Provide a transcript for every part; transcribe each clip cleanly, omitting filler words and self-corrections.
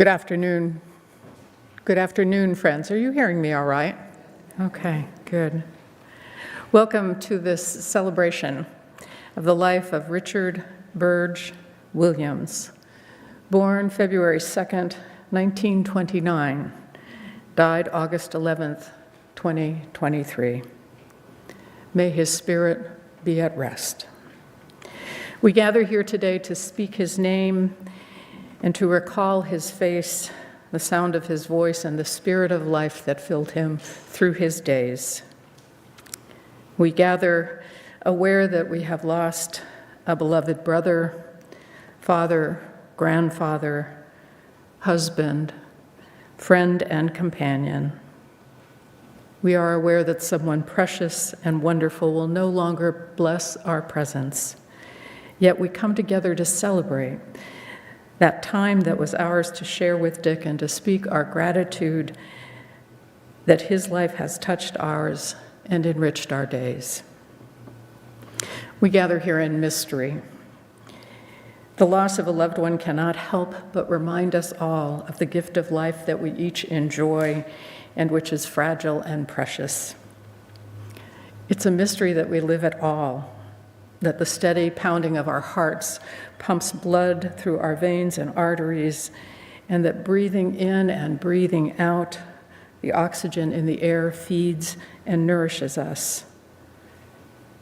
Good afternoon. Good afternoon, friends. Are you hearing me all right? Okay, good. Welcome to this celebration of the life of Richard Burge Williams, born February 2nd, 1929, died August 11th, 2023. May his spirit be at rest. We gather here today to speak his name and to recall his face, the sound of his voice, and the spirit of life that filled him through his days. We gather aware that we have lost a beloved brother, father, grandfather, husband, friend, and companion. We are aware that someone precious and wonderful will no longer bless our presence. Yet we come together to celebrate that time that was ours to share with Dick and to speak our gratitude that his life has touched ours and enriched our days. We gather here in mystery. The loss of a loved one cannot help but remind us all of the gift of life that we each enjoy and which is fragile and precious. It's a mystery that we live at all, that the steady pounding of our hearts pumps blood through our veins and arteries, and that breathing in and breathing out, the oxygen in the air feeds and nourishes us.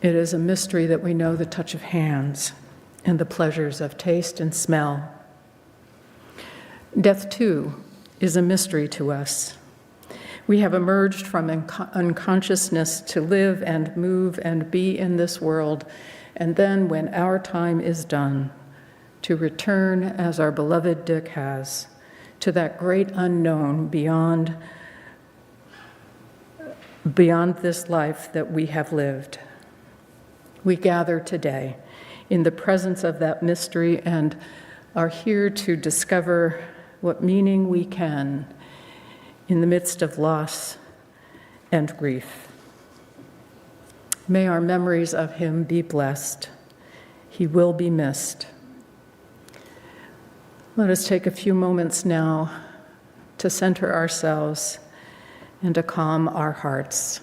It is a mystery that we know the touch of hands and the pleasures of taste and smell. Death, too, is a mystery to us. We have emerged from unconsciousness to live and move and be in this world, and then when our time is done, to return, as our beloved Dick has, to that great unknown beyond this life that we have lived. We gather today in the presence of that mystery and are here to discover what meaning we can in the midst of loss and grief. May our memories of him be blessed. He will be missed. Let us take a few moments now to center ourselves and to calm our hearts.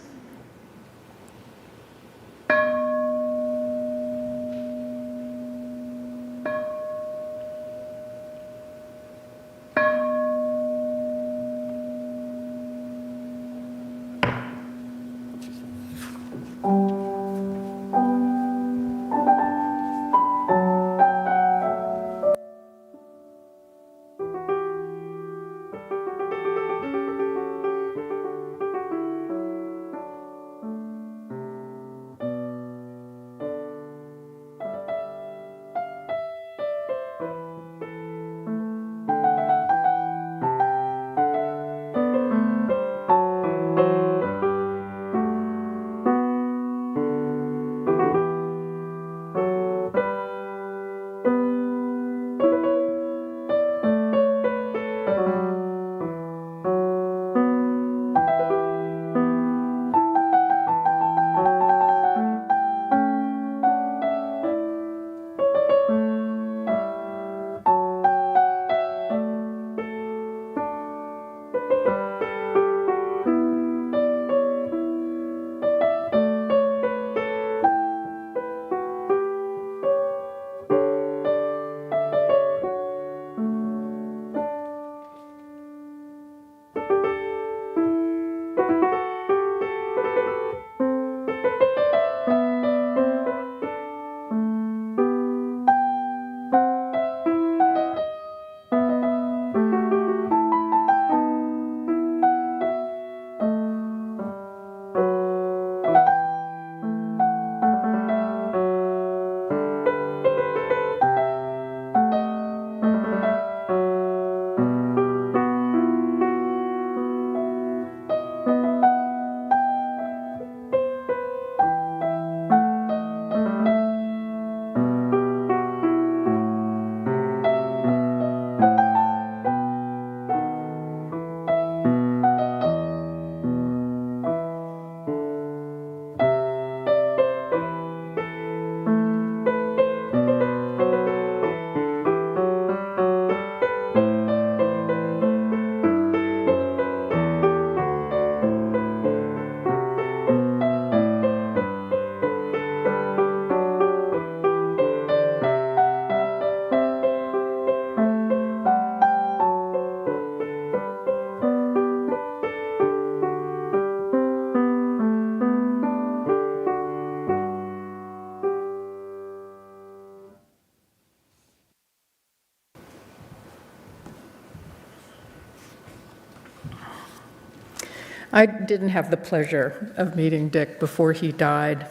I didn't have the pleasure of meeting Dick before he died,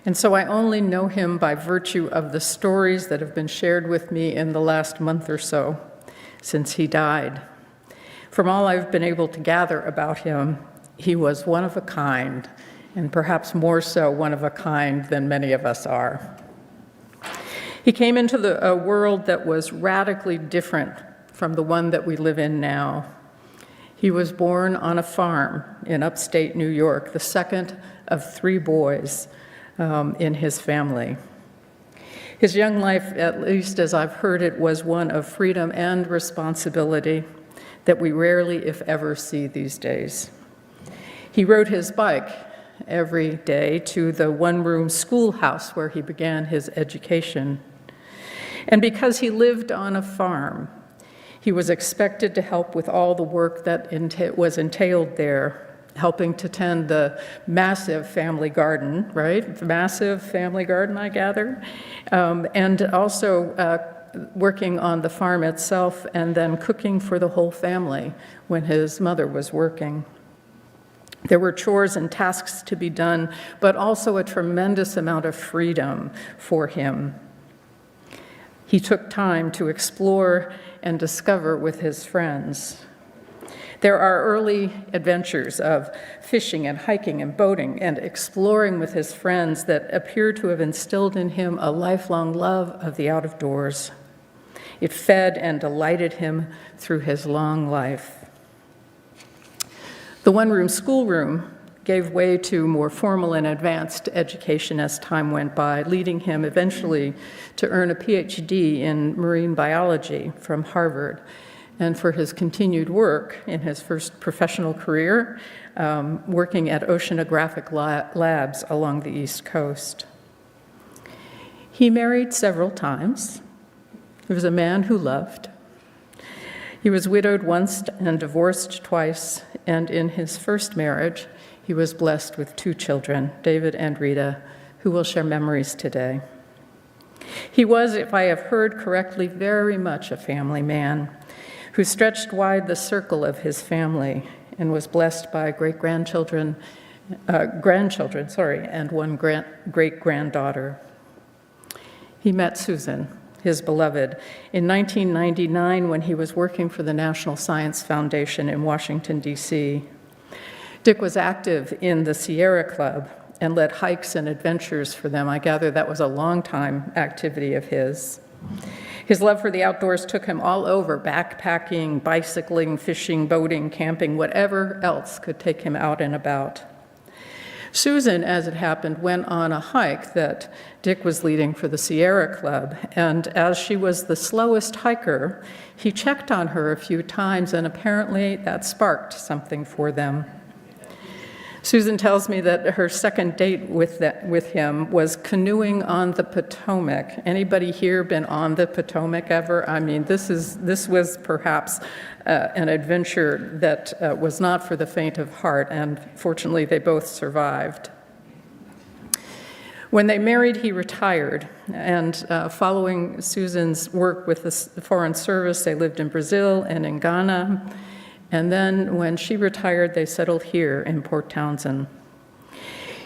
and so I only know him by virtue of the stories that have been shared with me in the last month or so since he died. From all I've been able to gather about him, he was one of a kind, and perhaps more so one of a kind than many of us are. He came into a world that was radically different from the one that we live in now. He was born on a farm in upstate New York, the second of 3 boys in his family. His young life, at least as I've heard it, was one of freedom and responsibility that we rarely, if ever, see these days. He rode his bike every day to the one-room schoolhouse where he began his education. And because he lived on a farm, he was expected to help with all the work that was entailed there, helping to tend the massive family garden, right? Massive family garden, I gather, and also working on the farm itself and then cooking for the whole family when his mother was working. There were chores and tasks to be done, but also a tremendous amount of freedom for him. He took time to explore and discover with his friends. There are early adventures of fishing and hiking and boating and exploring with his friends that appear to have instilled in him a lifelong love of the out-of-doors. It fed and delighted him through his long life. The one-room schoolroom gave way to more formal and advanced education as time went by, leading him eventually to earn a PhD in marine biology from Harvard, and for his continued work in his first professional career, working at oceanographic labs along the East Coast. He married several times. He was a man who loved. He was widowed once and divorced twice, and in his first marriage, he was blessed with 2 children, David and Rita, who will share memories today. He was, if I have heard correctly, very much a family man who stretched wide the circle of his family and was blessed by grandchildren, and 1 great-granddaughter. He met Susan, his beloved, in 1999 when he was working for the National Science Foundation in Washington, D.C. Dick was active in the Sierra Club and led hikes and adventures for them. I gather that was a long-time activity of his. His love for the outdoors took him all over, backpacking, bicycling, fishing, boating, camping, whatever else could take him out and about. Susan, as it happened, went on a hike that Dick was leading for the Sierra Club, and as she was the slowest hiker, he checked on her a few times, and apparently that sparked something for them. Susan tells me that her second date with him was canoeing on the Potomac. Anybody here been on the Potomac ever? I mean, this was perhaps an adventure that was not for the faint of heart, and fortunately they both survived. When they married, he retired, and following Susan's work with the Foreign Service, they lived in Brazil and in Ghana. And then when she retired, they settled here in Port Townsend.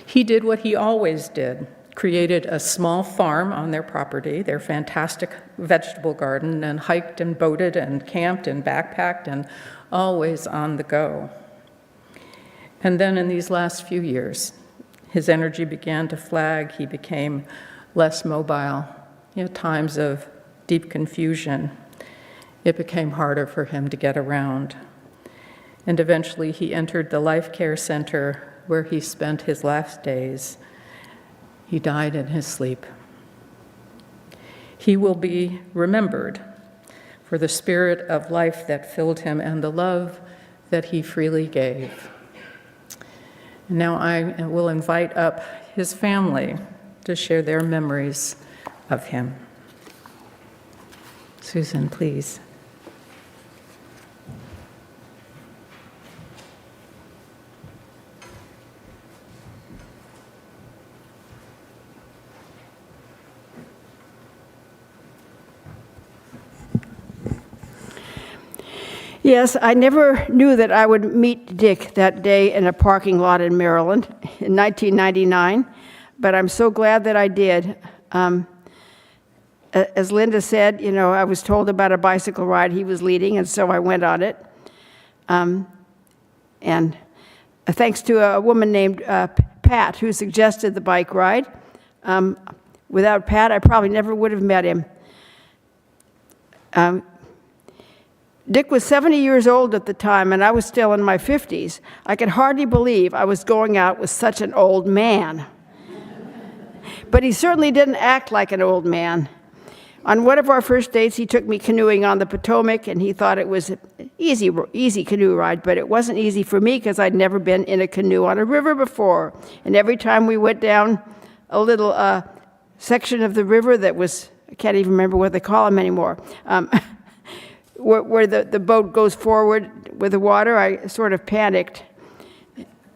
He did what he always did, created a small farm on their property, their fantastic vegetable garden, and hiked and boated and camped and backpacked and always on the go. And then in these last few years, his energy began to flag. He became less mobile. Times of deep confusion. It became harder for him to get around. And eventually he entered the Life Care Center where he spent his last days. He died in his sleep. He will be remembered for the spirit of life that filled him and the love that he freely gave. And now I will invite up his family to share their memories of him. Susan, please. Yes, I never knew that I would meet Dick that day in a parking lot in Maryland in 1999, but I'm so glad that I did. As Linda said, I was told about a bicycle ride he was leading, and so I went on it. And thanks to a woman named Pat, who suggested the bike ride. Without Pat, I probably never would have met him. Dick was 70 years old at the time, and I was still in my 50s. I could hardly believe I was going out with such an old man. But he certainly didn't act like an old man. On one of our first dates, he took me canoeing on the Potomac, and he thought it was an easy canoe ride, but it wasn't easy for me because I'd never been in a canoe on a river before. And every time we went down a little section of the river that was, I can't even remember what they call them anymore, where the boat goes forward with the water, I sort of panicked.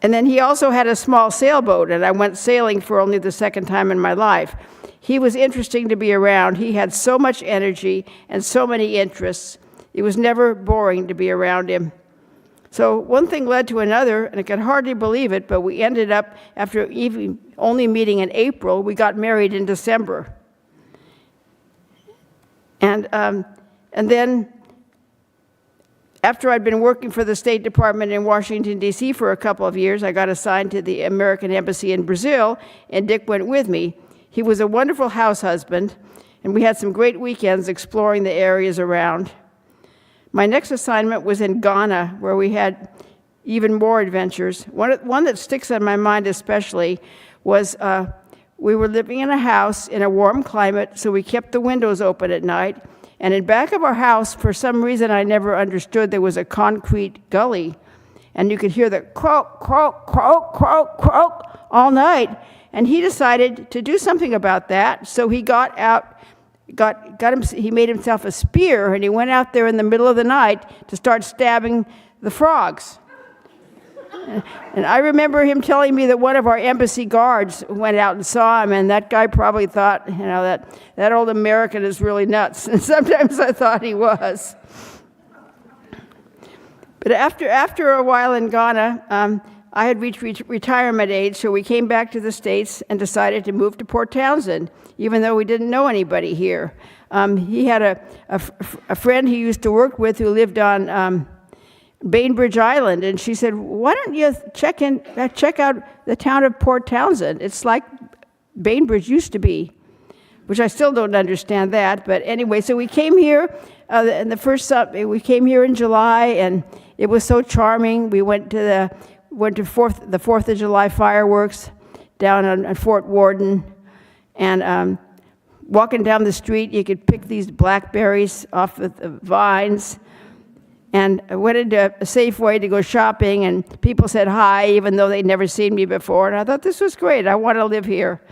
And then he also had a small sailboat, and I went sailing for only the second time in my life. He was interesting to be around. He had so much energy and so many interests. It was never boring to be around him. So one thing led to another, and I could hardly believe it, but we ended up, after even only meeting in April, we got married in December. And then, after I'd been working for the State Department in Washington, D.C. for a couple of years, I got assigned to the American Embassy in Brazil, and Dick went with me. He was a wonderful house husband, and we had some great weekends exploring the areas around. My next assignment was in Ghana, where we had even more adventures. One that sticks in my mind especially was we were living in a house in a warm climate, so we kept the windows open at night. And in back of our house, for some reason I never understood, there was a concrete gully. And you could hear the croak, croak, croak, croak, croak all night. And he decided to do something about that. So he got out, he made himself a spear, and he went out there in the middle of the night to start stabbing the frogs. And I remember him telling me that one of our embassy guards went out and saw him, and that guy probably thought, that old American is really nuts. And sometimes I thought he was. But after a while in Ghana, I had reached retirement age, so we came back to the States and decided to move to Port Townsend, even though we didn't know anybody here. He had a friend he used to work with who lived on Bainbridge Island, and she said, why don't you check out the town of Port Townsend? It's like Bainbridge used to be, which I still don't understand that. But anyway, so we came here, and we came here in July, and it was so charming. We went to the 4th of July fireworks down on Fort Worden, and walking down the street, you could pick these blackberries off the vines. And I went into a Safeway to go shopping, and people said hi, even though they'd never seen me before. And I thought, this was great. I want to live here.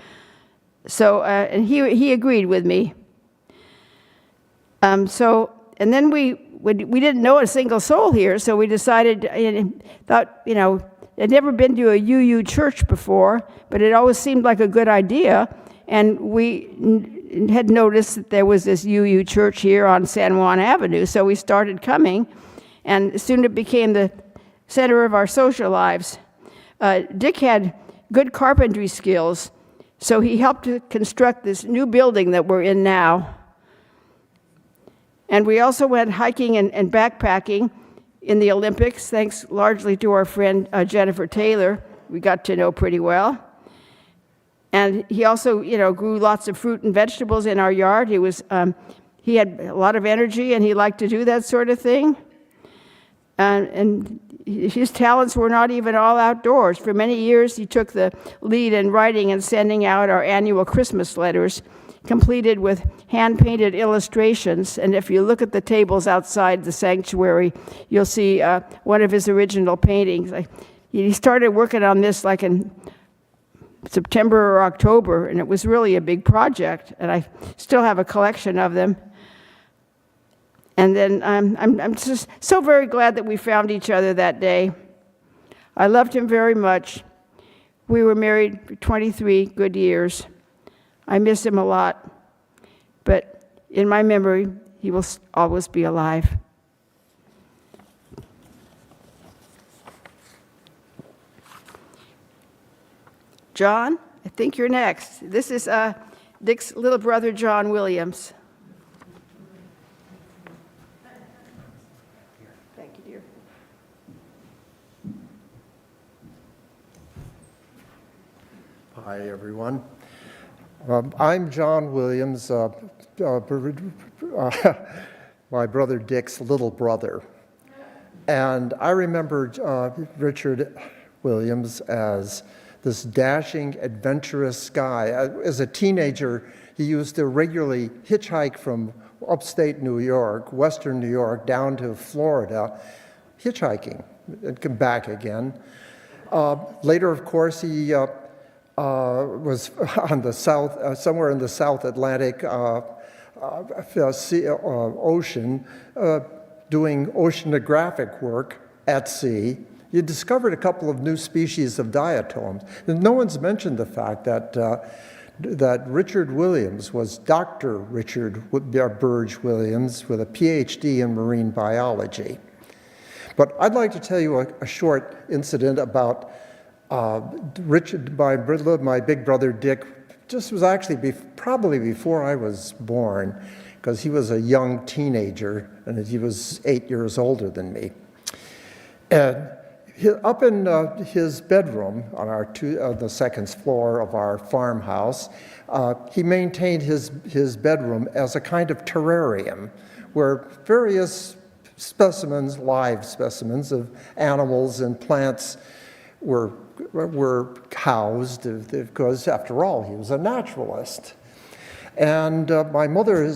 So, and he agreed with me. And then we didn't know a single soul here, so we decided, thought, I'd never been to a UU church before, but it always seemed like a good idea. And we had noticed that there was this UU church here on San Juan Avenue, so we started coming, and soon it became the center of our social lives. Dick had good carpentry skills, so he helped to construct this new building that we're in now. And we also went hiking and backpacking in the Olympics, thanks largely to our friend Jennifer Taylor. We got to know pretty well. And he also, grew lots of fruit and vegetables in our yard. He had a lot of energy, and he liked to do that sort of thing. And his talents were not even all outdoors. For many years, he took the lead in writing and sending out our annual Christmas letters, completed with hand-painted illustrations. And if you look at the tables outside the sanctuary, you'll see one of his original paintings. He started working on this like in September or October, and it was really a big project, and I still have a collection of them. And then I'm just so very glad that we found each other that day. I loved him very much. We were married for 23 good years. I miss him a lot, but in my memory, he will always be alive. John, I think you're next. This is Dick's little brother, John Williams. Thank you, dear. Hi, everyone. I'm John Williams, my brother Dick's little brother. And I remember Richard Williams as this dashing, adventurous guy. As a teenager, he used to regularly hitchhike from upstate New York, western New York, down to Florida, hitchhiking, and come back again. Later, of course, he was on the south, somewhere in the South Atlantic Ocean, doing oceanographic work at sea. You discovered a couple of new species of diatoms. And no one's mentioned the fact that that Richard Williams was Dr. Richard Burge Williams with a PhD in marine biology. But I'd like to tell you a short incident about Richard, my big brother Dick. Just was actually probably before I was born, because he was a young teenager and he was 8 years older than me. And up in his bedroom on the second floor of our farmhouse, he maintained his bedroom as a kind of terrarium where various specimens, live specimens of animals and plants were housed, because after all, he was a naturalist. And my mother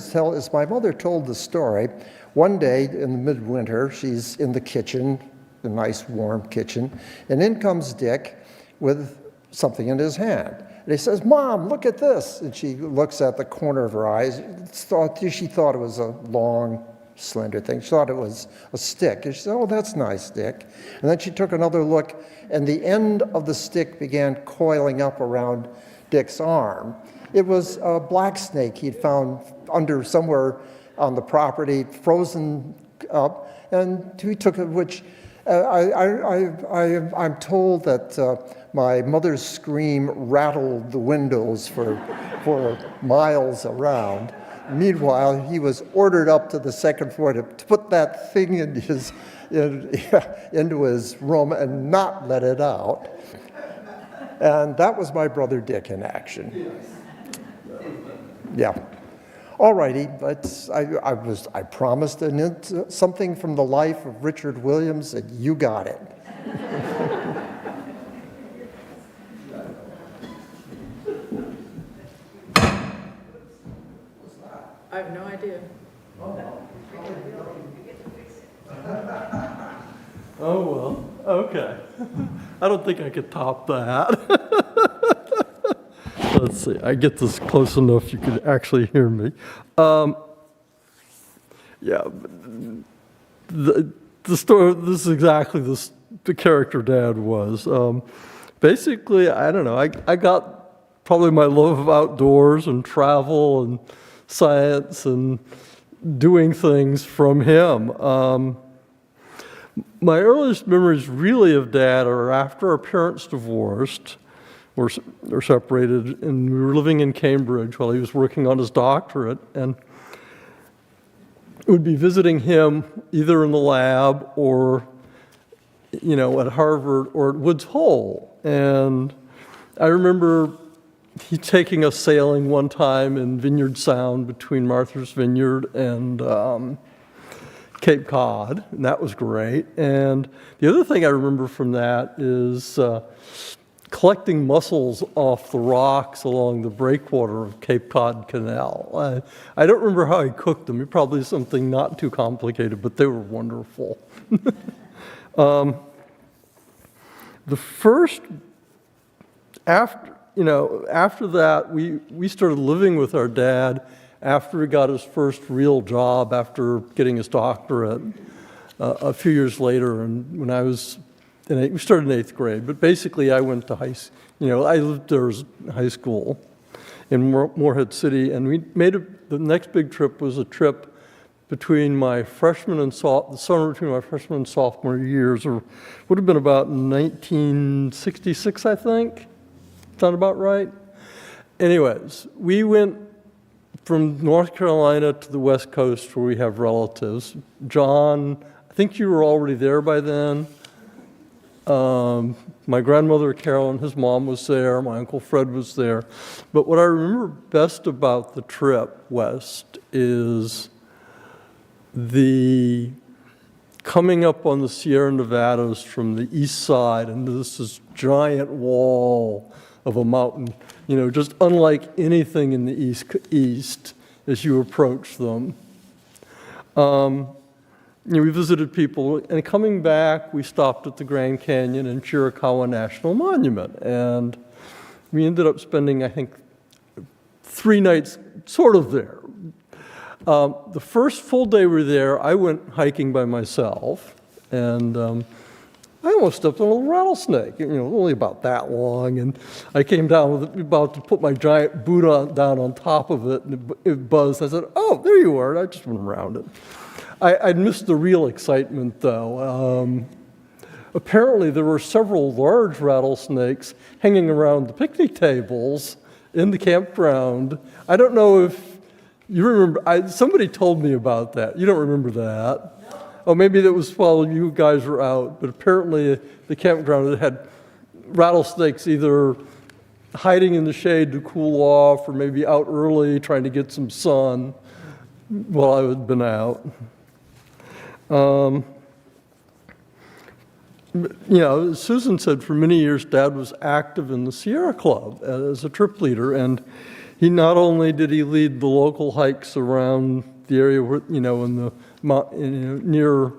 told the story, one day in the midwinter, she's in the kitchen, the nice warm kitchen, and in comes Dick with something in his hand. And he says, "Mom, look at this." And she looks at the corner of her eyes. She thought it was a long, slender thing. She thought it was a stick. And she said, "Oh, that's nice, Dick." And then she took another look, and the end of the stick began coiling up around Dick's arm. It was a black snake he'd found under somewhere on the property, frozen up, and he took it, which I'm told that my mother's scream rattled the windows for miles around. Meanwhile, he was ordered up to the second floor to put that thing into his room and not let it out. And that was my brother Dick in action. Yeah. All righty, I promised something from the life of Richard Williams, and you got it. I have no idea. Oh, well, okay. I don't think I could top that. Let's see, I get this close enough you could actually hear me. Yeah, the story, this is exactly the character Dad was. Basically, I don't know, I got probably my love of outdoors and travel and science and doing things from him. My earliest memories really of Dad are after our parents divorced, or separated, and we were living in Cambridge while he was working on his doctorate, and would be visiting him either in the lab or, at Harvard or at Woods Hole. And I remember he taking us sailing one time in Vineyard Sound between Martha's Vineyard and Cape Cod, and that was great. And the other thing I remember from that is collecting mussels off the rocks along the breakwater of Cape Cod Canal. I don't remember how he cooked them. It probably something not too complicated, but they were wonderful. The first, after that, we started living with our dad after he got his first real job after getting his doctorate a few years later, and when I was we started in 8th grade, but basically I went to I lived there as high school in Morehead City, and we made the next big trip was a trip between my the summer between my freshman and sophomore years, or would have been about 1966, I think. Sound about right? Anyways, we went from North Carolina to the West Coast where we have relatives. John, I think you were already there by then. My grandmother Carolyn, his mom was there. My Uncle Fred was there. But what I remember best about the trip west is the coming up on the Sierra Nevadas from the east side, and this giant wall of a mountain, just unlike anything in the east as you approach them. We visited people, and coming back, we stopped at the Grand Canyon and Chiricahua National Monument, and we ended up spending, I think, 3 nights sort of there. The first full day we were there, I went hiking by myself, and I almost stepped on a little rattlesnake, only about that long, and I came down about to put my giant boot down on top of it, and it buzzed. I said, "Oh, there you are," and I just went around it. I'd missed the real excitement, though. Apparently, there were several large rattlesnakes hanging around the picnic tables in the campground. I don't know if you remember. Somebody told me about that. You don't remember that? No. Oh, maybe that was while you guys were out. But apparently, the campground had rattlesnakes either hiding in the shade to cool off, or maybe out early trying to get some sun while I had been out. Susan said for many years Dad was active in the Sierra Club as a trip leader, and he not only did he lead the local hikes around the area where, in the near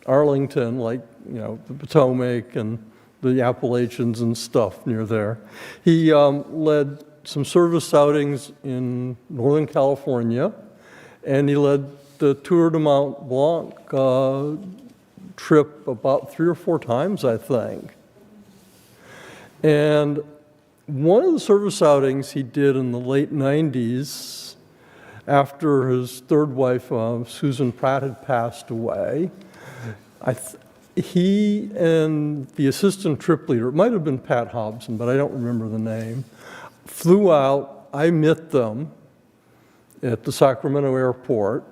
Arlington, like the Potomac and the Appalachians and stuff near there. He led some service outings in Northern California, and he led the Tour de Mont Blanc trip about 3 or 4 times, I think. And one of the service outings he did in the late 90s, after his third wife, Susan Pratt, had passed away, he and the assistant trip leader, it might have been Pat Hobson, but I don't remember the name, flew out. I met them at the Sacramento airport.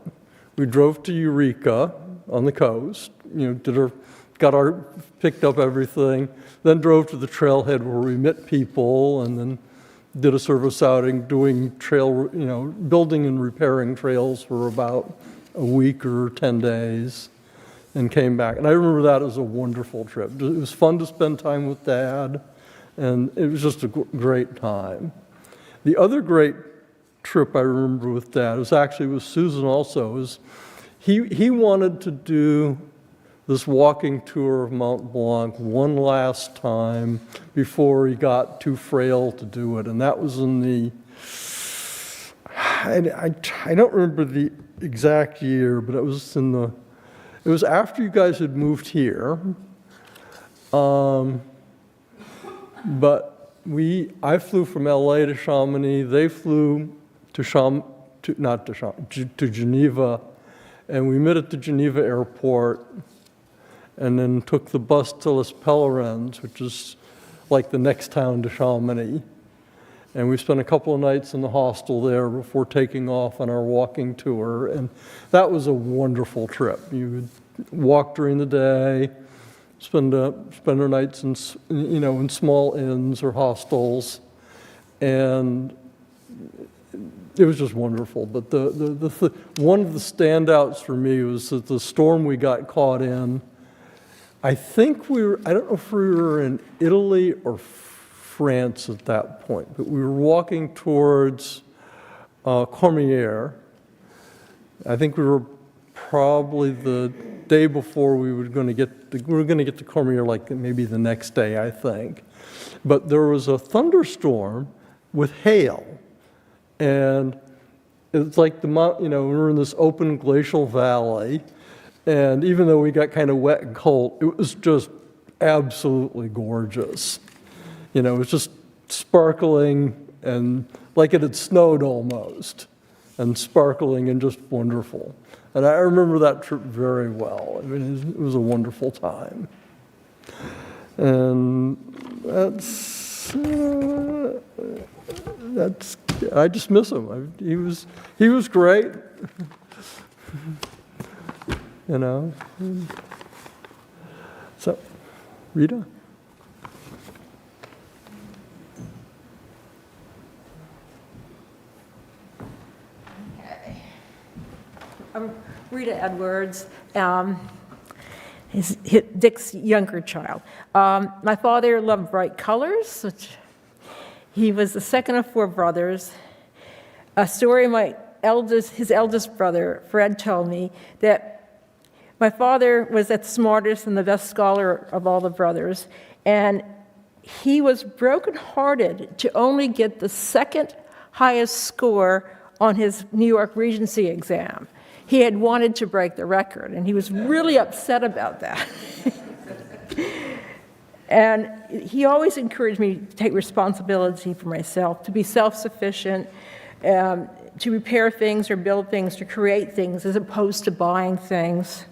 We drove to Eureka on the coast, picked up everything, then drove to the trailhead where we met people, and then did a service outing doing building and repairing trails for about a week or 10 days, and came back. And I remember that as a wonderful trip. It was fun to spend time with Dad, and it was just a great time. The other great trip I remember with Dad was actually with Susan also. He wanted to do this walking tour of Mont Blanc one last time before he got too frail to do it, and that was in the, I don't remember the exact year, but it was after you guys had moved here, but I flew from LA to Chamonix, they flew to Geneva, and we met at the Geneva airport, and then took the bus to Les Pellerins, which is like the next town to Chamonix. And we spent a couple of nights in the hostel there before taking off on our walking tour, and that was a wonderful trip. You would walk during the day, spend our nights in small inns or hostels, and it was just wonderful. But one of the standouts for me was that the storm we got caught in, I don't know if we were in Italy or France at that point, but we were walking towards Cormier. I think we were probably the day before we were going to get to Cormier, like maybe the next day, I think. But there was a thunderstorm with hail. And it's like we were in this open glacial valley, and even though we got kind of wet and cold, it was just absolutely gorgeous. It was just sparkling and like it had snowed almost, and sparkling and just wonderful. And I remember that trip very well. I mean, it was a wonderful time. And that's that's, I just miss him. He was great. You know. So, Rita? I'm Rita Edwards, Dick's younger child. My father loved bright colors. He was the second of 4 brothers. A story his eldest brother, Fred, told me that my father was the smartest and the best scholar of all the brothers, and he was brokenhearted to only get the second highest score on his New York Regency exam. He had wanted to break the record, and he was really upset about that. And he always encouraged me to take responsibility for myself, to be self-sufficient, to repair things or build things, to create things, as opposed to buying things.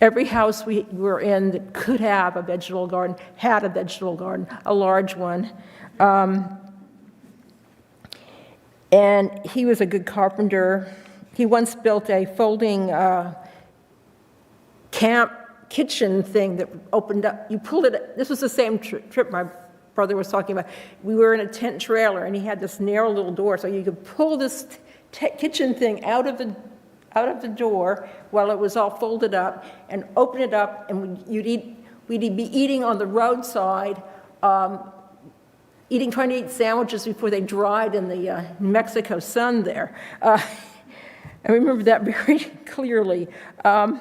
Every house we were in that could have a vegetable garden had a vegetable garden, a large one. And he was a good carpenter. He once built a folding camp kitchen thing that opened up. You pulled it. This was the same trip my brother was talking about. We were in a tent trailer, and he had this narrow little door, so you could pull this kitchen thing out of the door while it was all folded up, and open it up, and we'd be eating on the roadside. Trying to eat sandwiches before they dried in the New Mexico sun there. I remember that very clearly. Some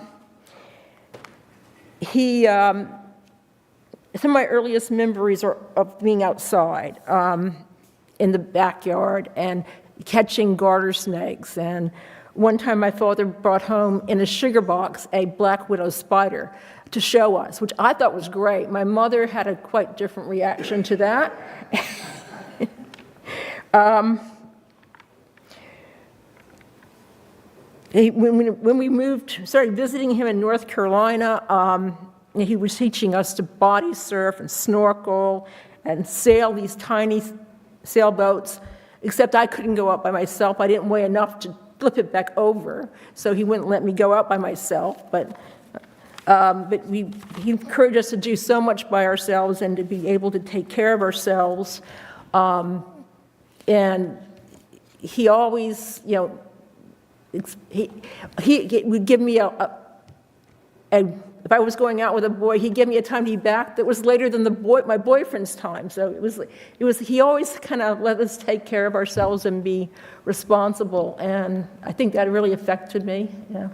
of my earliest memories are of being outside in the backyard and catching garter snakes. And one time my father brought home in a sugar box a black widow spider to show us, which I thought was great. My mother had a quite different reaction to that. When we started visiting him in North Carolina, he was teaching us to body surf and snorkel and sail these tiny sailboats, except I couldn't go out by myself. I didn't weigh enough to flip it back over, so he wouldn't let me go out by myself. But he encouraged us to do so much by ourselves and to be able to take care of ourselves. And he always, he would give me if I was going out with a boy, he'd give me a time to be back that was later than my boyfriend's time. So he always kind of let us take care of ourselves and be responsible. And I think that really affected me. Yeah.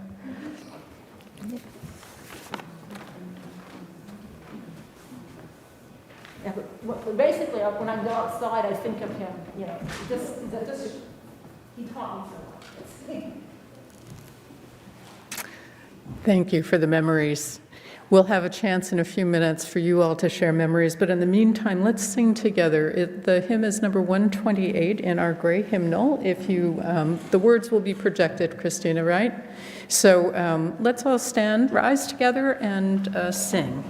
Yeah, but basically, when I go outside, I think of him. He taught me so much. Thank you for the memories. We'll have a chance in a few minutes for you all to share memories, but in the meantime, let's sing together. The hymn is number 128 in our gray hymnal. The words will be projected, Christina, right? So let's all stand, rise together, and sing.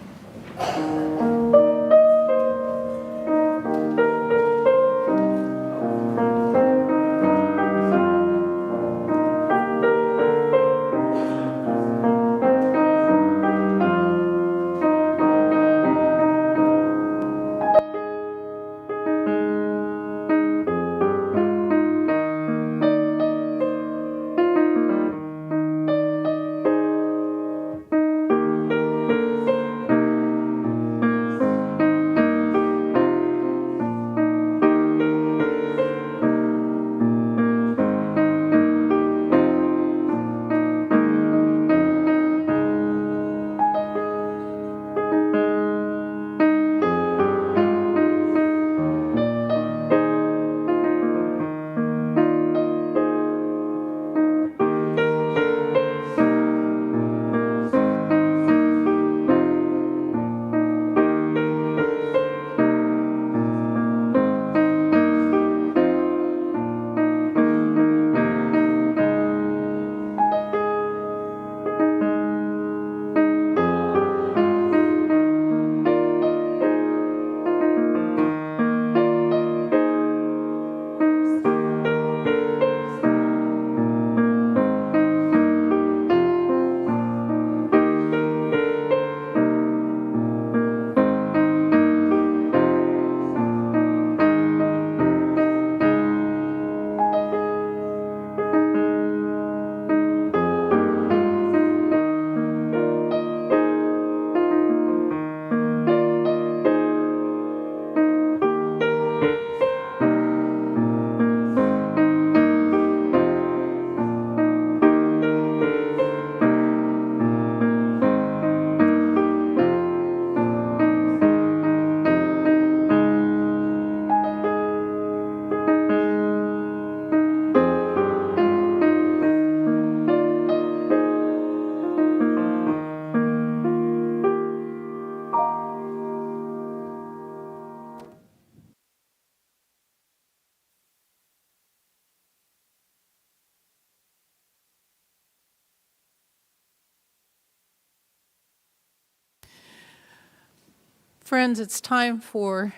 Friends, it's time for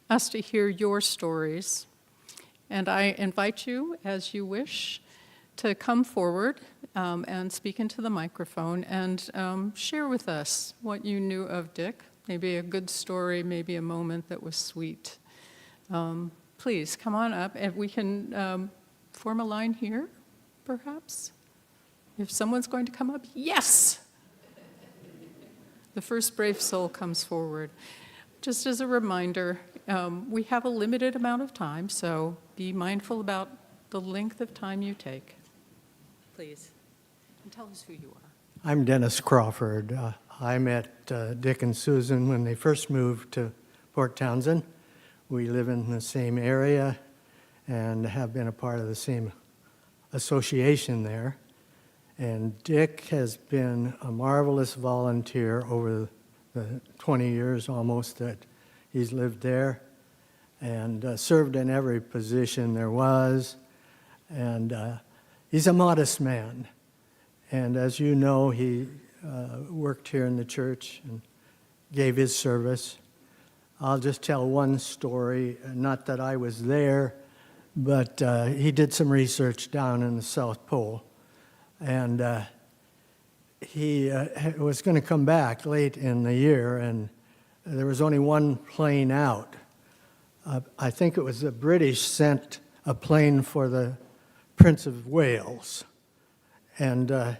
us to hear your stories. And I invite you, as you wish, to come forward and speak into the microphone and share with us what you knew of Dick. Maybe a good story, maybe a moment that was sweet. Please, come on up, and we can form a line here, perhaps. If someone's going to come up, yes! The first brave soul comes forward. Just as a reminder, we have a limited amount of time, so be mindful about the length of time you take. Please, and tell us who you are. I'm Dennis Crawford. I met Dick and Susan when they first moved to Port Townsend. We live in the same area and have been a part of the same association there. And Dick has been a marvelous volunteer over the 20 years almost that he's lived there, and served in every position there was. And he's a modest man. And as you know, he worked here in the church and gave his service. I'll just tell one story, not that I was there, but he did some research down in the South Pole. And he was going to come back late in the year, and there was only one plane out. I think it was the British sent a plane for the Prince of Wales. And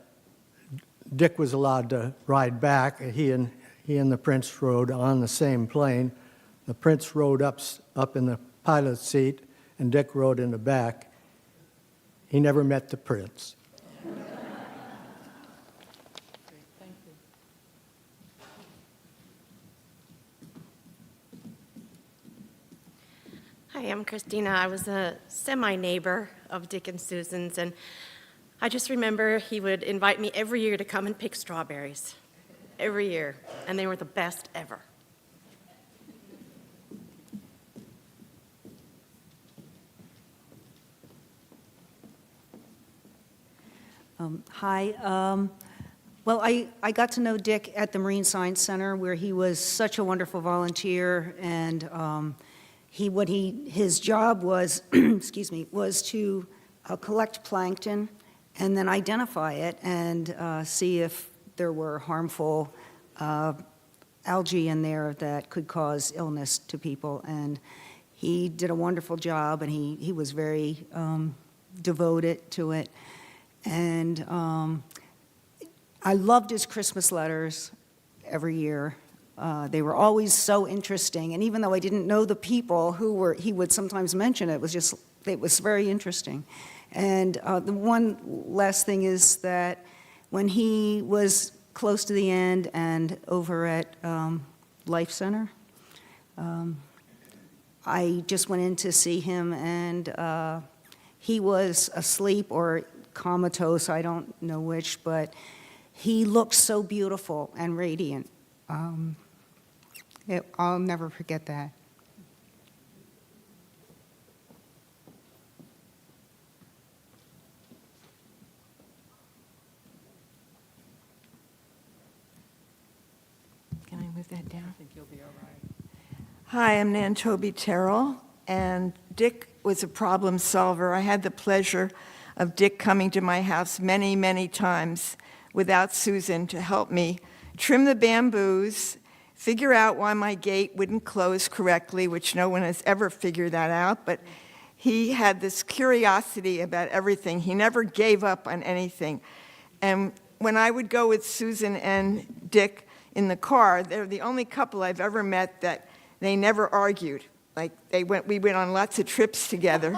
Dick was allowed to ride back. He and the Prince rode on the same plane. The Prince rode up in the pilot's seat, and Dick rode in the back. He never met the Prince. Thank you. Hi, I'm Christina. I was a semi-neighbor of Dick and Susan's, and I just remember he would invite me every year to come and pick strawberries. Every year. And they were the best ever. Hi. Well, I got to know Dick at the Marine Science Center, where he was such a wonderful volunteer, and his job was, excuse me, was to collect plankton and then identify it and see if there were harmful algae in there that could cause illness to people. And he did a wonderful job, and he was very devoted to it. And I loved his Christmas letters every year. They were always so interesting. And even though I didn't know the people he would sometimes mention, it was very interesting. And the one last thing is that when he was close to the end and over at Life Center, I just went in to see him, and he was asleep or comatose, I don't know which, but he looked so beautiful and radiant. I'll never forget that. Can I move that down? I think you'll be all right. Hi, I'm Nan Toby Terrell, and Dick was a problem solver. I had the pleasure of Dick coming to my house many, many times without Susan to help me trim the bamboos, figure out why my gate wouldn't close correctly, which no one has ever figured that out, but he had this curiosity about everything. He never gave up on anything. And when I would go with Susan and Dick in the car, they're the only couple I've ever met that they never argued. Like we went on lots of trips together,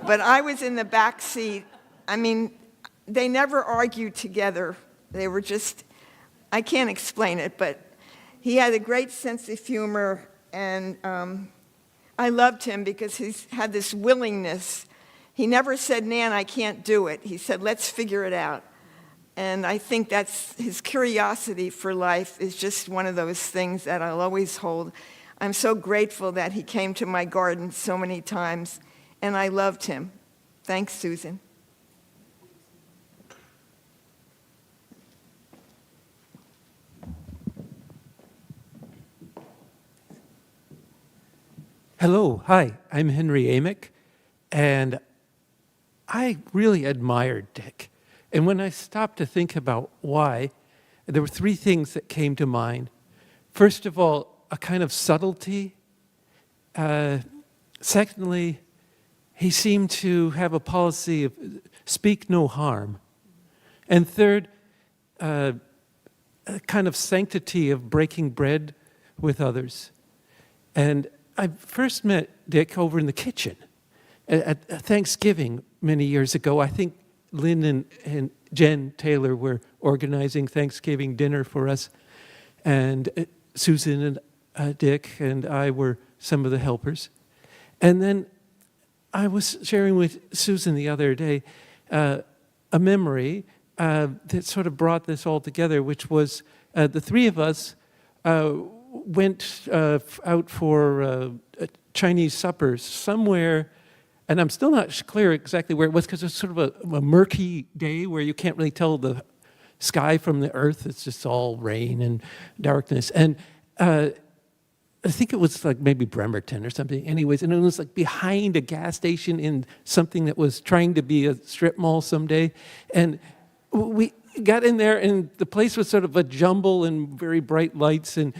but I was in the back seat. I mean, they never argued together. They were just, I can't explain it, but he had a great sense of humor, and I loved him because he had this willingness. He never said, Nan, I can't do it. He said, let's figure it out. And I think that's his curiosity for life is just one of those things that I'll always hold. I'm so grateful that he came to my garden so many times, and I loved him. Thanks, Susan. Hello, hi, I'm Henry Amick, and I really admired Dick. And when I stopped to think about why, there were three things that came to mind. First of all, a kind of subtlety. Secondly, he seemed to have a policy of speak no harm. And third, a kind of sanctity of breaking bread with others. And I first met Dick over in the kitchen at Thanksgiving many years ago. I think Lynn and Jen Taylor were organizing Thanksgiving dinner for us. And Susan and Dick and I were some of the helpers. And then I was sharing with Susan the other day a memory that sort of brought this all together, which was the three of us went out for a Chinese supper somewhere, and I'm still not clear exactly where it was because it's sort of a murky day where you can't really tell the sky from the earth. It's just all rain and darkness. And I think it was like maybe Bremerton or something. Anyways, and it was like behind a gas station in something that was trying to be a strip mall someday. And we got in there, and the place was sort of a jumble and very bright lights, and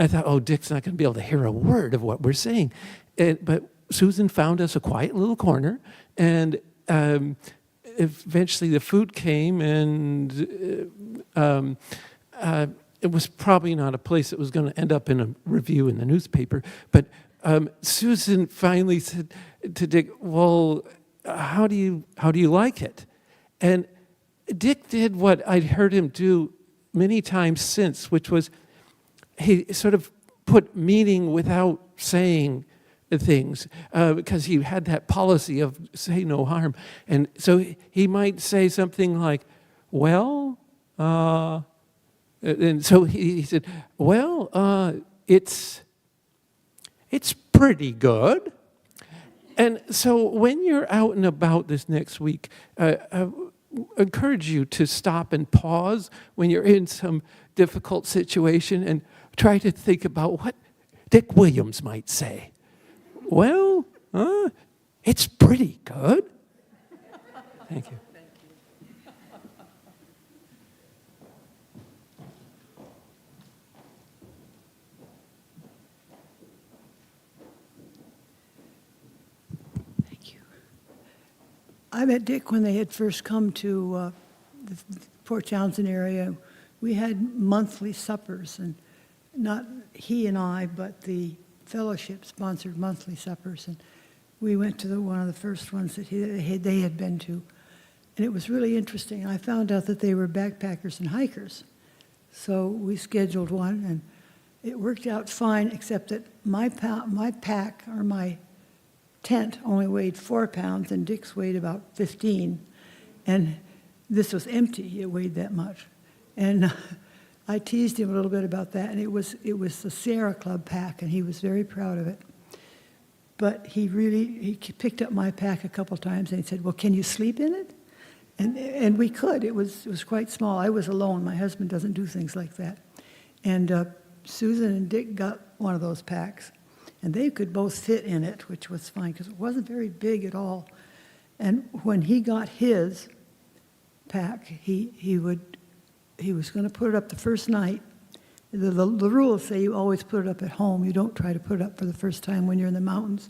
I thought, oh, Dick's not going to be able to hear a word of what we're saying. But Susan found us a quiet little corner, and eventually the food came, and it was probably not a place that was going to end up in a review in the newspaper. But Susan finally said to Dick, well, how do you like it? And Dick did what I'd heard him do many times since, which was he sort of put meaning without saying things because he had that policy of say no harm. And so he might say something like, well, and so he said, well, it's pretty good. And so when you're out and about this next week, I encourage you to stop and pause when you're in some difficult situation and try to think about what Dick Williams might say. Well, it's pretty good. Thank you. I met Dick when they had first come to the Port Townsend area. We had monthly suppers, and not he and I, but the fellowship sponsored monthly suppers. And we went to one of the first ones that they had been to. And it was really interesting. I found out that they were backpackers and hikers. So we scheduled one, and it worked out fine, except that my pack, or my tent, only weighed 4 pounds, and Dick's weighed about 15. And this was empty. It weighed that much. And I teased him a little bit about that, and it was the Sierra Club pack, and he was very proud of it. But he picked up my pack a couple times, and he said, well, can you sleep in it? And we could. It was quite small. I was alone. My husband doesn't do things like that. And Susan and Dick got one of those packs, and they could both fit in it, which was fine, because it wasn't very big at all. And when he got his pack, he was going to put it up the first night. The rules say you always put it up at home. You don't try to put it up for the first time when you're in the mountains.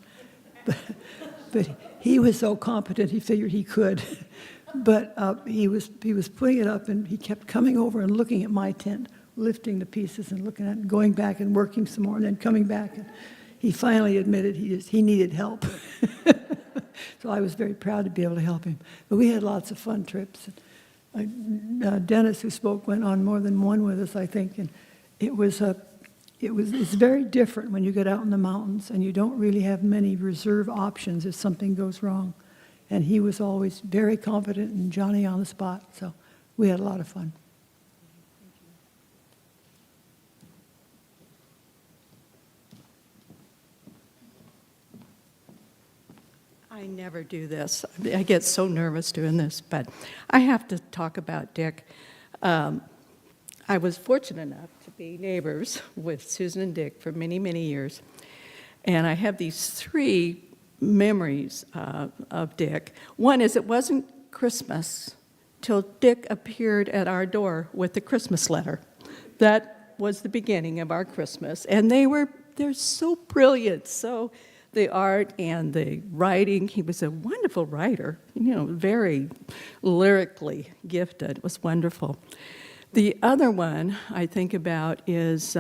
But he was so competent, he figured he could. But he was putting it up, and he kept coming over and looking at my tent, lifting the pieces and looking at it, and going back and working some more, and then coming back. And he finally admitted he needed help. So I was very proud to be able to help him. But we had lots of fun trips. Dennis, who spoke, went on more than one with us, I think, and it's very different when you get out in the mountains and you don't really have many reserve options if something goes wrong. And he was always very confident and Johnny on the spot, so we had a lot of fun. I never do this. I get so nervous doing this, but I have to talk about Dick. I was fortunate enough to be neighbors with Susan and Dick for many, many years. And I have these three memories of Dick. One is it wasn't Christmas till Dick appeared at our door with the Christmas letter. That was the beginning of our Christmas. And they're so brilliant. So the art and the writing, he was a wonderful writer, very lyrically gifted. It was wonderful. The other one I think about is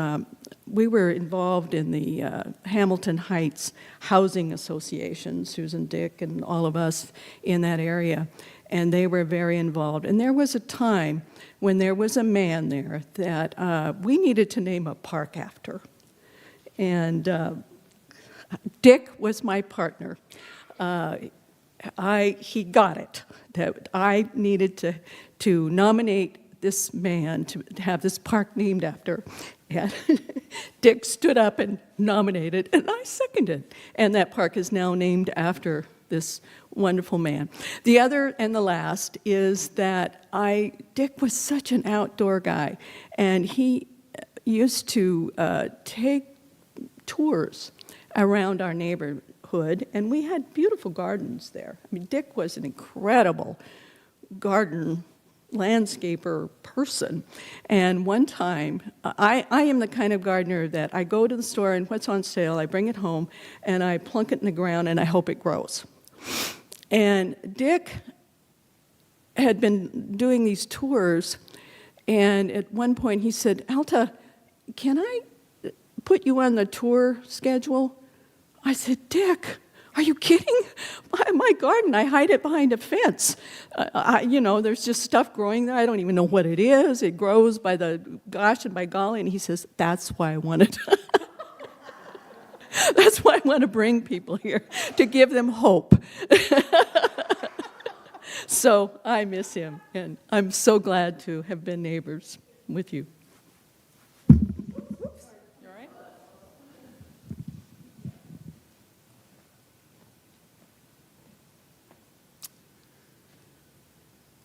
we were involved in the Hamilton Heights Housing Association, Susan, Dick, and all of us in that area, and they were very involved. And there was a time when there was a man there that we needed to name a park after. And Dick was my partner. He got it, that I needed to nominate this man to have this park named after. And Dick stood up and nominated, and I seconded. And that park is now named after this wonderful man. The other and the last is that Dick was such an outdoor guy, and he used to take tours around our neighborhood, and we had beautiful gardens there. I mean, Dick was an incredible garden landscaper person. And one time, I am the kind of gardener that I go to the store and what's on sale, I bring it home and I plunk it in the ground and I hope it grows. And Dick had been doing these tours, and at one point he said, "Alta, can I put you on the tour schedule?" I said, "Dick, are you kidding? My garden, I hide it behind a fence. There's just stuff growing there. I don't even know what it is. It grows by the gosh and by golly." And he says, "That's why I wanted that's why I want to bring people here, to give them hope." So I miss him, and I'm so glad to have been neighbors with you.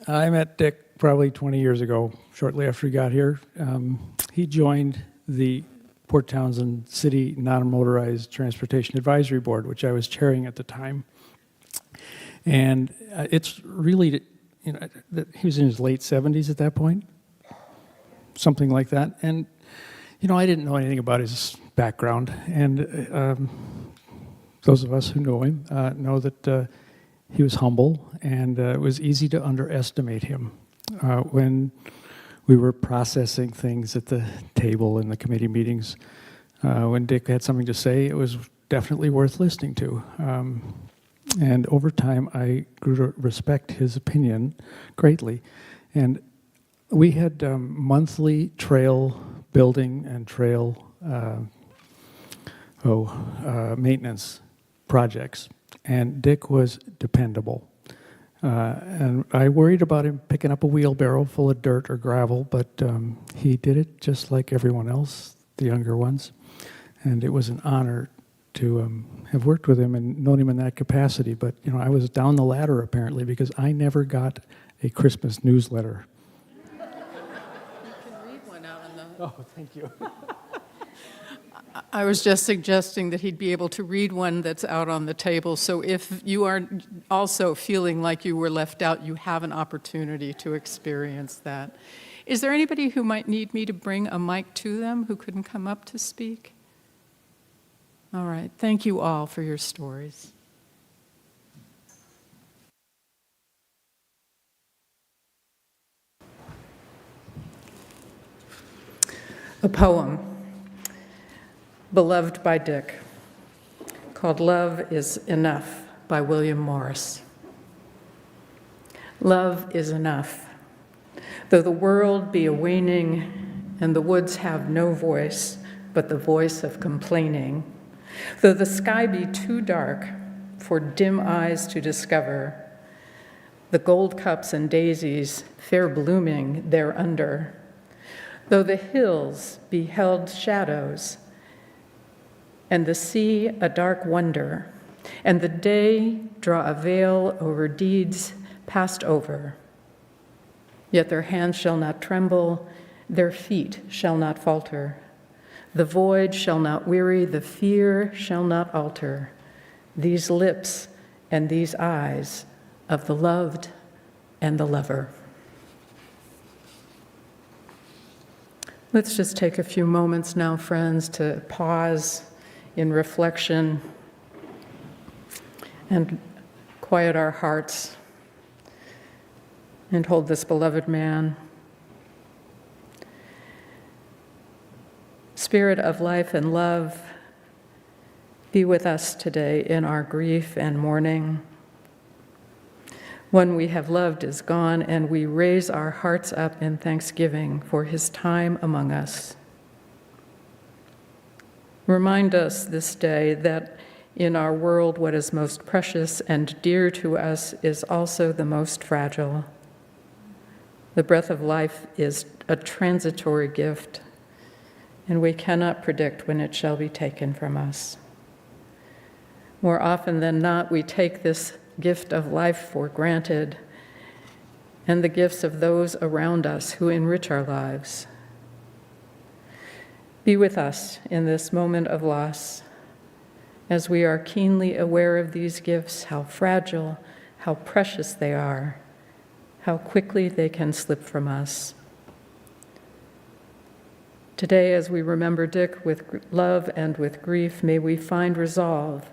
I met Dick probably 20 years ago, shortly after he got here. He joined the Port Townsend City Non-Motorized Transportation Advisory Board, which I was chairing at the time. And it's really, he was in his late 70s at that point, something like that. And, I didn't know anything about his background. And those of us who know him know that he was humble, and it was easy to underestimate him. When we were processing things at the table in the committee meetings, when Dick had something to say, it was definitely worth listening to. And over time, I grew to respect his opinion greatly. And we had monthly trail building and trail maintenance projects. And Dick was dependable. And I worried about him picking up a wheelbarrow full of dirt or gravel, but he did it just like everyone else, the younger ones. And it was an honor to have worked with him and known him in that capacity. But, I was down the ladder, apparently, because I never got a Christmas newsletter. You can read one out on the... Oh, thank you. I was just suggesting that he'd be able to read one that's out on the table, so if you are also feeling like you were left out, you have an opportunity to experience that. Is there anybody who might need me to bring a mic to them who couldn't come up to speak? All right, thank you all for your stories. A poem, beloved by Dick, called "Love is Enough" by William Morris. Love is enough. Though the world be a waning and the woods have no voice but the voice of complaining, though the sky be too dark for dim eyes to discover, the gold cups and daisies fair blooming thereunder, though the hills be held shadows and the sea a dark wonder, and the day draw a veil over deeds passed over. Yet their hands shall not tremble, their feet shall not falter, The void shall not weary, the fear shall not alter these lips and these eyes of the loved and the lover. Let's just take a few moments now, friends, to pause in reflection and quiet our hearts and hold this beloved man. Spirit of life and love, be with us today in our grief and mourning. One we have loved is gone, and we raise our hearts up in thanksgiving for his time among us. Remind us this day that in our world, what is most precious and dear to us is also the most fragile. The breath of life is a transitory gift, and we cannot predict when it shall be taken from us. More often than not, we take this gift of life for granted and the gifts of those around us who enrich our lives. Be with us in this moment of loss as we are keenly aware of these gifts, how fragile, how precious they are, how quickly they can slip from us. Today, as we remember Dick with love and with grief, may we find resolve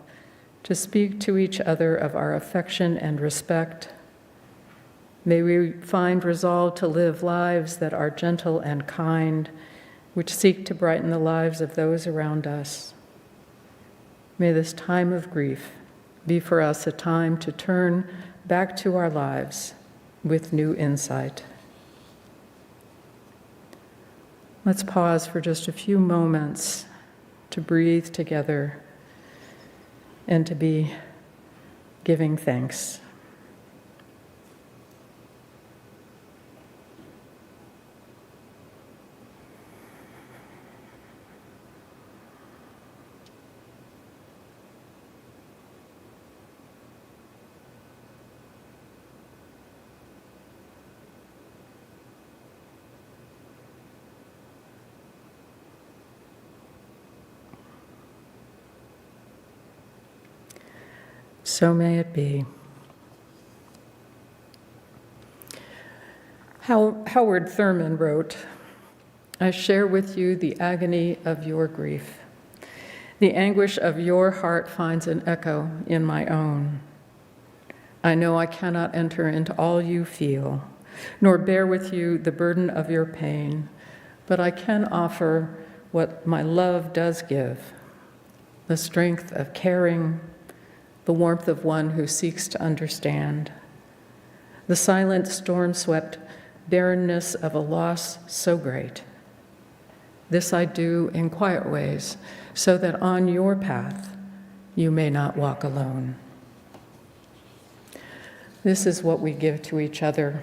to speak to each other of our affection and respect. May we find resolve to live lives that are gentle and kind, which seek to brighten the lives of those around us. May this time of grief be for us a time to turn back to our lives with new insight. Let's pause for just a few moments to breathe together and to be giving thanks. So may it be. Howard Thurman wrote, "I share with you the agony of your grief. The anguish of your heart finds an echo in my own. I know I cannot enter into all you feel, nor bear with you the burden of your pain, but I can offer what my love does give, the strength of caring, the warmth of one who seeks to understand, the silent, storm-swept barrenness of a loss so great. This I do in quiet ways, so that on your path you may not walk alone." This is what we give to each other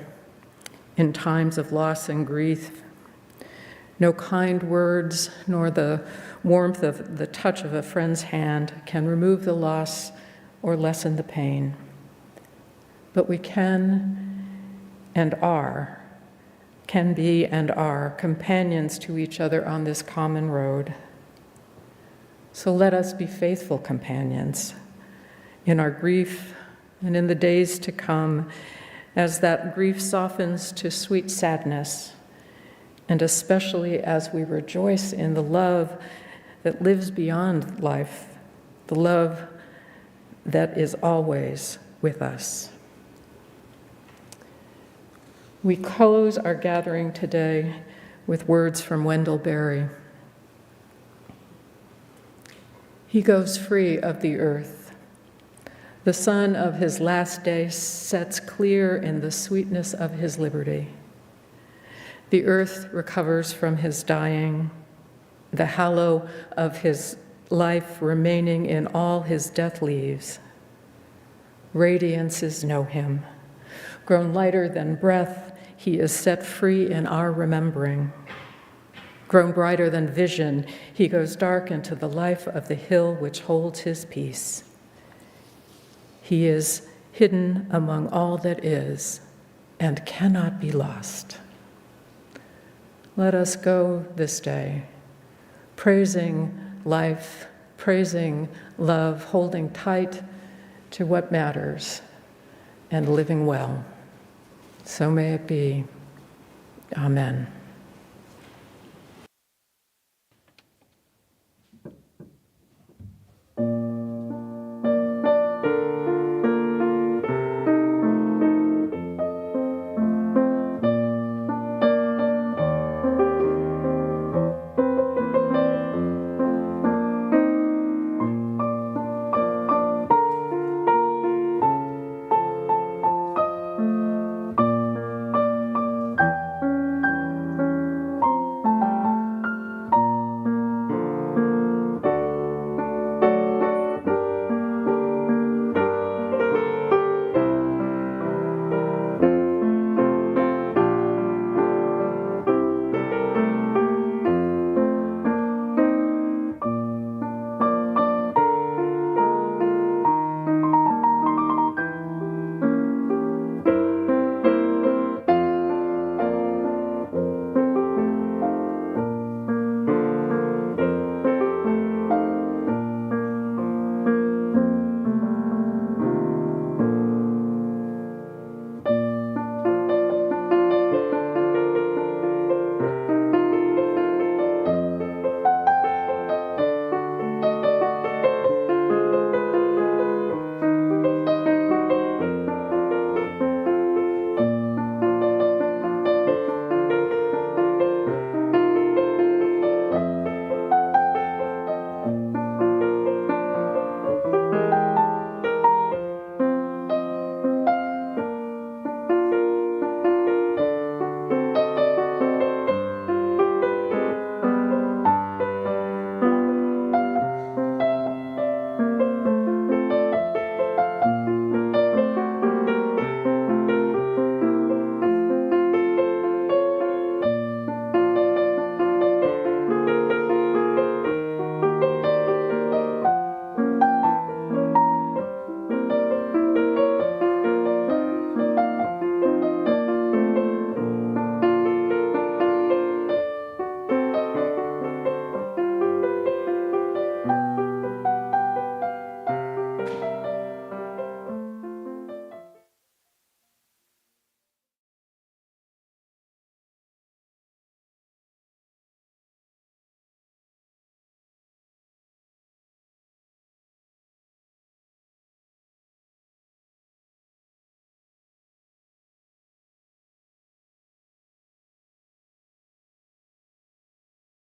in times of loss and grief. No kind words, nor the warmth of the touch of a friend's hand can remove the loss or lessen the pain. But we can be and are companions to each other on this common road. So let us be faithful companions in our grief and in the days to come, as that grief softens to sweet sadness, and especially as we rejoice in the love that lives beyond life, the love that is always with us. We close our gathering today with words from Wendell Berry. He goes free of the earth. The sun of his last day sets clear in the sweetness of his liberty. The earth recovers from his dying, the hallow of his life remaining in all his death leaves. Radiances know him. Grown lighter than breath, he is set free in our remembering. Grown brighter than vision, he goes dark into the life of the hill which holds his peace. He is hidden among all that is and cannot be lost. Let us go this day praising life, praising love, holding tight to what matters, and living well. So may it be. Amen.